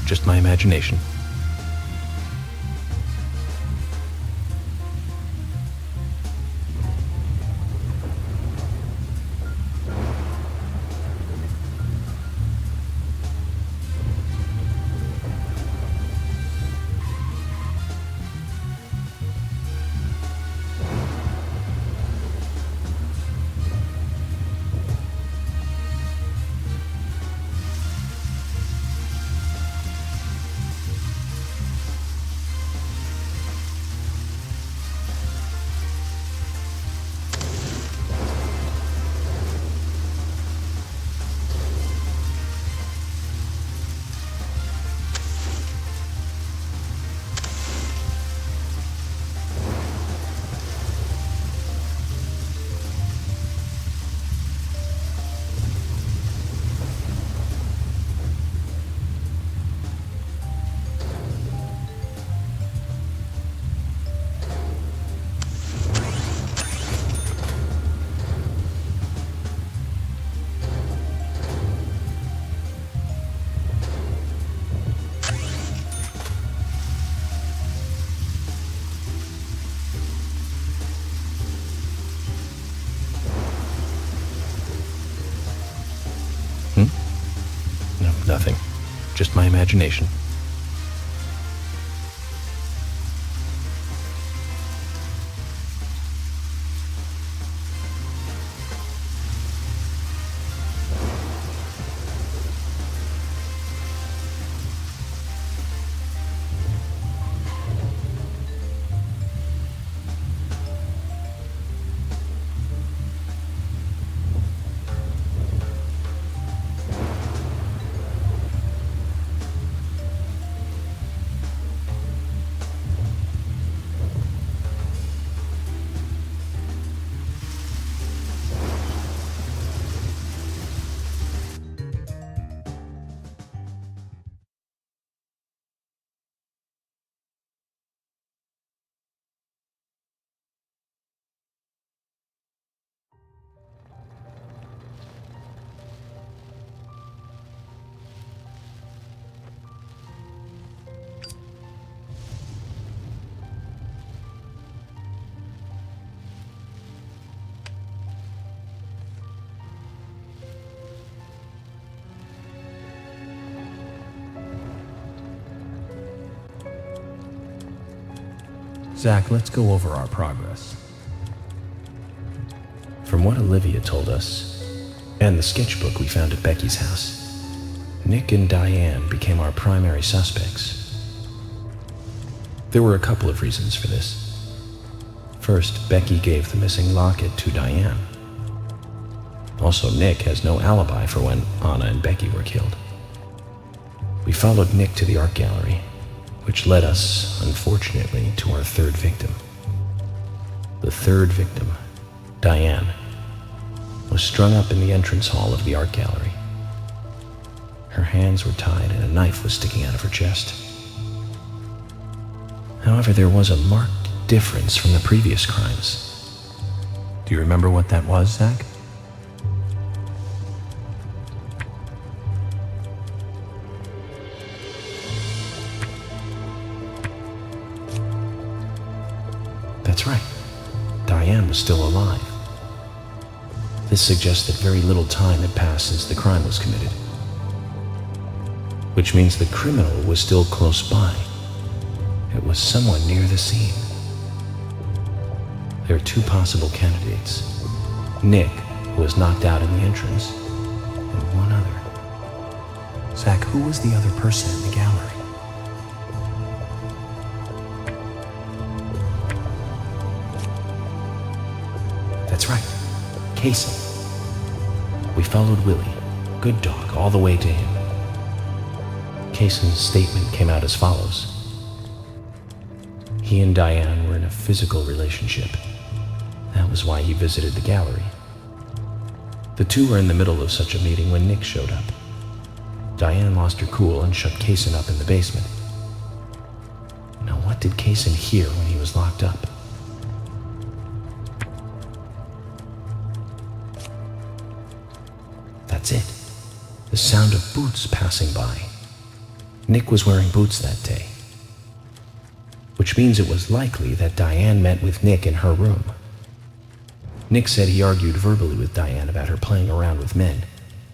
just my imagination. No, nothing. Just my imagination. Zach, let's go over our progress. From what Olivia told us, and the sketchbook we found at Becky's house, Nick and Diane became our primary suspects. There were a couple of reasons for this. First, Becky gave the missing locket to Diane. Also, Nick has no alibi for when Anna and Becky were killed. We followed Nick to the art gallery, which led us, unfortunately, to our third victim. The third victim, Diane, was strung up in the entrance hall of the art gallery. Her hands were tied and a knife was sticking out of her chest. However, there was a marked difference from the previous crimes. Do you remember what that was, Zach? That's right. Diane was still alive. This suggests that very little time had passed since the crime was committed, which means the criminal was still close by. It was someone near the scene. There are two possible candidates. Nick, who was knocked out in the entrance, and one other. Zach, who was the other person in the gallery? That's right, Casey. We followed Willie, good dog, all the way to him. Casey's statement came out as follows. He and Diane were in a physical relationship. That was why he visited the gallery. The two were in the middle of such a meeting when Nick showed up. Diane lost her cool and shut Kaysen up in the basement. Now, what did Kaysen hear when he was locked up? That's it. The sound of boots passing by. Nick was wearing boots that day, which means it was likely that Diane met with Nick in her room. Nick said he argued verbally with Diane about her playing around with men,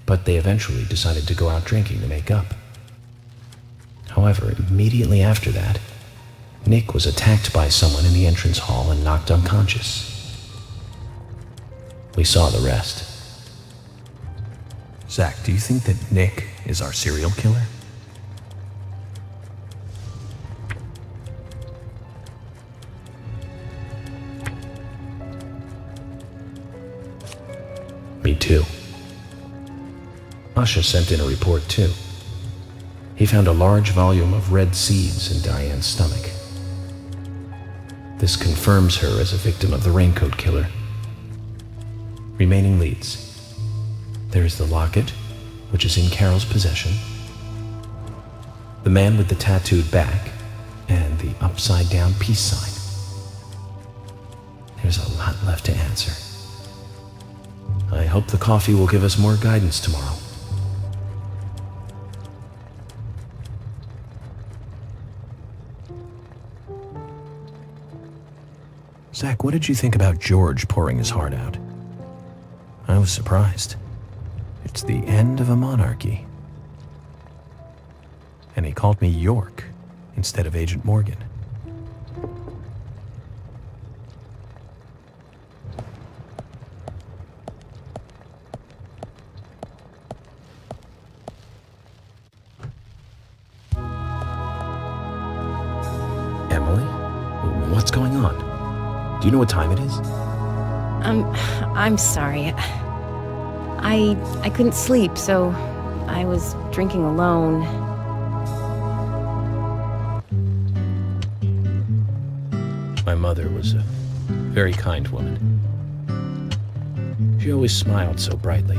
but they eventually decided to go out drinking to make up. However, immediately after that, Nick was attacked by someone in the entrance hall and knocked unconscious. We saw the rest. Zach, do you think that Nick is our serial killer? Me too. Asha sent in a report too. He found a large volume of red seeds in Diane's stomach. This confirms her as a victim of the Raincoat Killer. Remaining leads. There is the locket, which is in Carol's possession, the man with the tattooed back, and the upside-down peace sign. There's a lot left to answer. I hope the coffee will give us more guidance tomorrow. Zach, what did you think about George pouring his heart out? I was surprised. It's the end of a monarchy. And he called me York instead of Agent Morgan. Emily? What's going on? Do you know what time it is? I'm sorry. I couldn't sleep, so I was drinking alone. My mother was a very kind woman. She always smiled so brightly,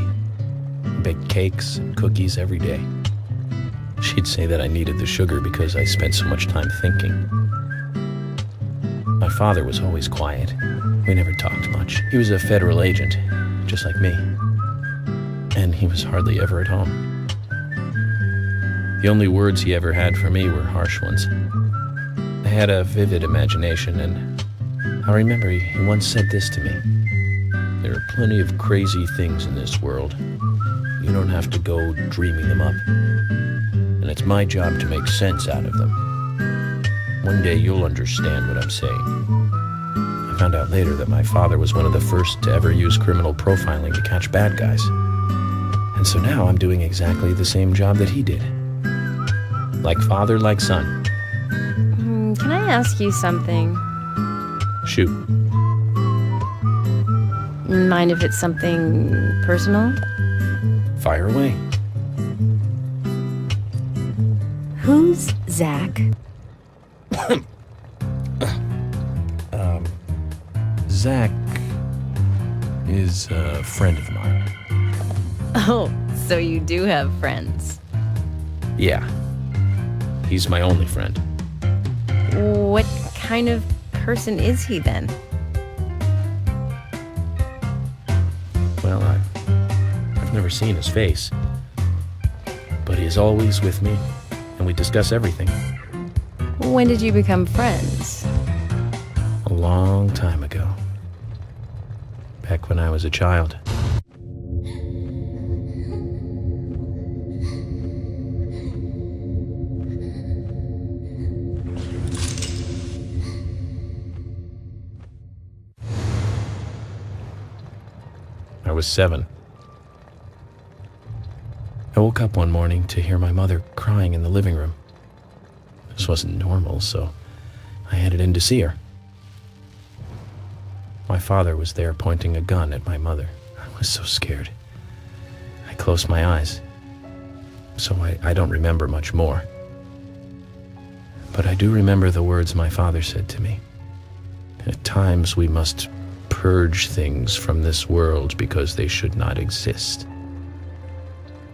baked cakes and cookies every day. She'd say that I needed the sugar because I spent so much time thinking. My father was always quiet. We never talked much. He was a federal agent, just like me. And he was hardly ever at home. The only words he ever had for me were harsh ones. I had a vivid imagination, and I remember he once said this to me. There are plenty of crazy things in this world. You don't have to go dreaming them up. And it's my job to make sense out of them. One day you'll understand what I'm saying. I found out later that my father was one of the first to ever use criminal profiling to catch bad guys. And so now I'm doing exactly the same job that he did. Like father, like son. Can I ask you something? Shoot. Mind if it's something personal? Fire away. Who's Zach? Zach is a friend of mine. Oh, so you do have friends. Yeah. He's my only friend. What kind of person is he then? Well, I've never seen his face. But he is always with me, and we discuss everything. When did you become friends? A long time ago. Back when I was a child. I was 7. I woke up one morning to hear my mother crying in the living room. This wasn't normal, so I headed in to see her. My father was there pointing a gun at my mother. I was so scared. I closed my eyes, so I don't remember much more. But I do remember the words my father said to me. At times we must purge things from this world because they should not exist,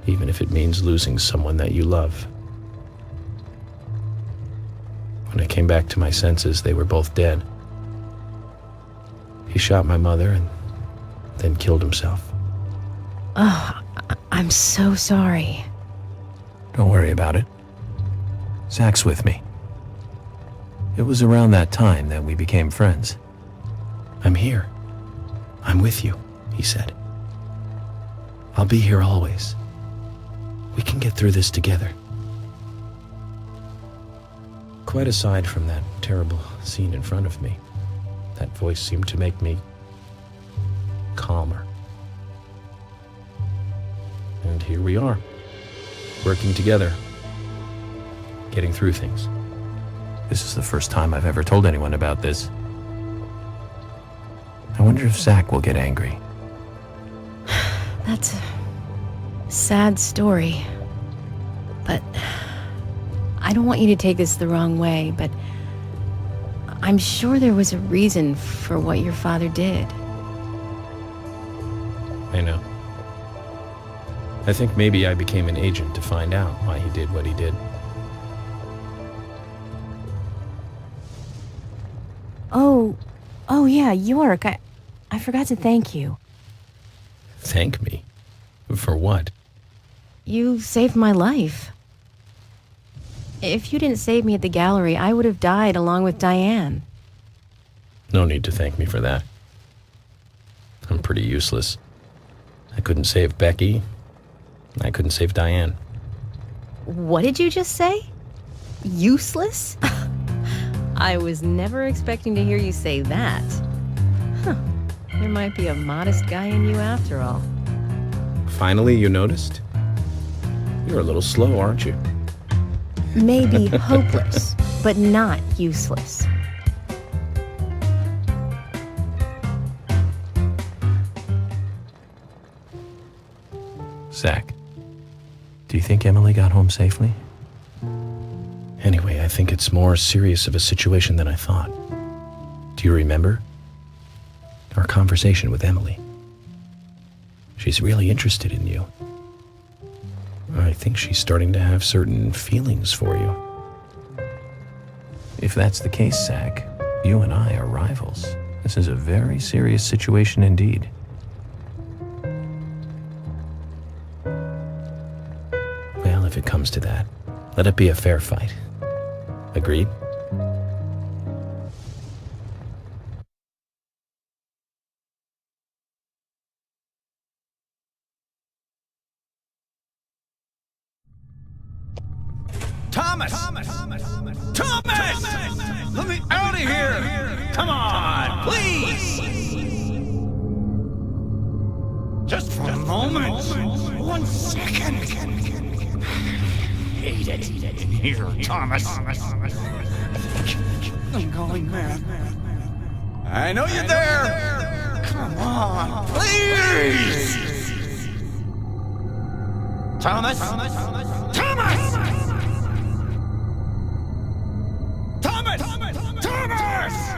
even if it means losing someone that you love. When I came back to my senses, they were both dead. He shot my mother and then killed himself. Oh, I'm so sorry. Don't worry about it. Zach's with me. It was around that time that we became friends. I'm here. I'm with you, he said. I'll be here always. We can get through this together. Quite aside from that terrible scene in front of me, that voice seemed to make me calmer. And here we are, working together, getting through things. This is the first time I've ever told anyone about this. I wonder if Zach will get angry. That's a sad story. But I don't want you to take this the wrong way, but I'm sure there was a reason for what your father did. I know. I think maybe I became an agent to find out why he did what he did. Oh yeah, York, I forgot to thank you. Thank me? For what? You saved my life. If you didn't save me at the gallery, I would have died along with Diane. No need to thank me for that. I'm pretty useless. I couldn't save Becky. I couldn't save Diane. What did you just say? Useless? I was never expecting to hear you say that. Huh. There might be a modest guy in you after all. Finally, you noticed? You're a little slow, aren't you? Maybe hopeless, but not useless. Zach, do you think Emily got home safely? Anyway, I think it's more serious of a situation than I thought. Do you remember? Our conversation with Emily. She's really interested in you. I think she's starting to have certain feelings for you. If that's the case, Zach, you and I are rivals. This is a very serious situation indeed. Well, if it comes to that, let it be a fair fight. Agreed? Thomas! Let me out of here! Come on, please! Just for a moment. 1 second. Hate it in here, Thomas. I'm going mad. I know you're there. Come on, please! Thomas! Thomas! Thomas! Thomas! Thomas! Thomas! Thomas!